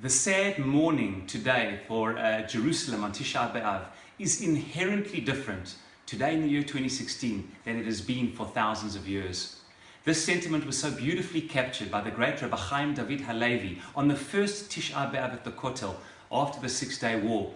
The sad mourning today for Jerusalem on Tisha B'Av is inherently different today in the year 2016 than it has been for thousands of years. This sentiment was so beautifully captured by the great Rabbi Chaim David Halevi on the first Tisha B'Av at the Kotel after the Six-Day War,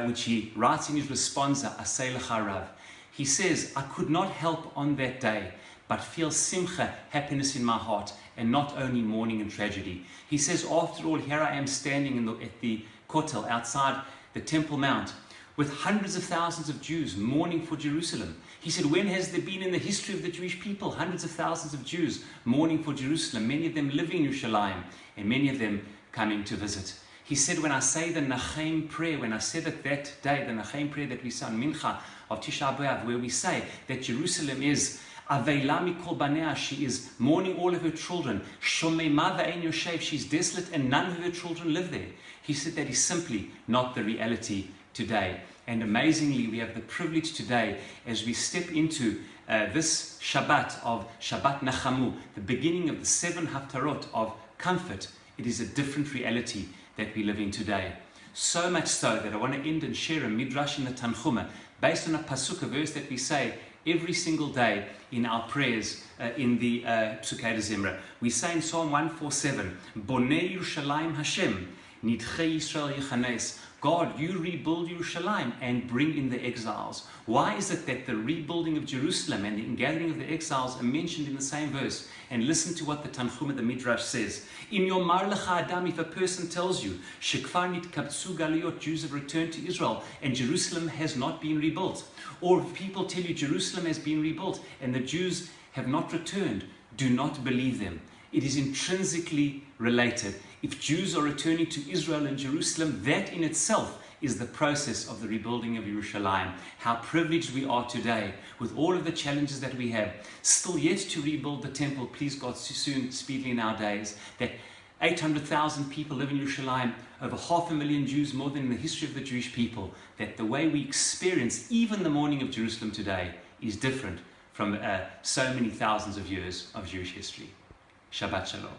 which he writes in his responsa, Asay Lecha Rav. He says, I could not help on that day but feel simcha, happiness in my heart, and not only mourning and tragedy. He says, after all, here I am standing at the Kotel outside the Temple Mount with hundreds of thousands of Jews mourning for Jerusalem. He said, when has there been in the history of the Jewish people hundreds of thousands of Jews mourning for Jerusalem, many of them living in Yerushalayim, and many of them coming to visit? He said, when I say the Nachamu prayer, when I said it that day, the Nachamu prayer that we say on Mincha of Tisha B'Av, where we say that Jerusalem is Aveila mikol banea, she is mourning all of her children. Shomema ve'ein yoshev, she's desolate and none of her children live there. He said that is simply not the reality today. And amazingly, we have the privilege today as we step into this Shabbat of Shabbat Nachamu, the beginning of the 7 Haftarot of comfort. It is a different reality that we live in today. So much so that I want to end and share a Midrash in the Tanchuma based on a pasuk, a verse that we say every single day in our prayers in the Psukei Zimra. We say in Psalm 147, Bonei Yerushalayim Hashem, Nidchei Yisrael Yechanes. God, you rebuild Yerushalayim and bring in the exiles. Why is it that the rebuilding of Jerusalem and the ingathering of the exiles are mentioned in the same verse? And listen to what the Tanchuma, the Midrash, says. In Yomar Lecha Adam, if a person tells you, Shekvar nitkabtzu galuyot, Jews have returned to Israel and Jerusalem has not been rebuilt. Or if people tell you Jerusalem has been rebuilt and the Jews have not returned, do not believe them. It is intrinsically related. If Jews are returning to Israel and Jerusalem, that in itself is the process of the rebuilding of Yerushalayim. How privileged we are today with all of the challenges that we have, still yet to rebuild the temple, please God, soon, speedily in our days, that 800,000 people live in Yerushalayim, over 500,000 Jews, more than in the history of the Jewish people, that the way we experience even the mourning of Jerusalem today is different from so many thousands of years of Jewish history. Shabbat Shalom.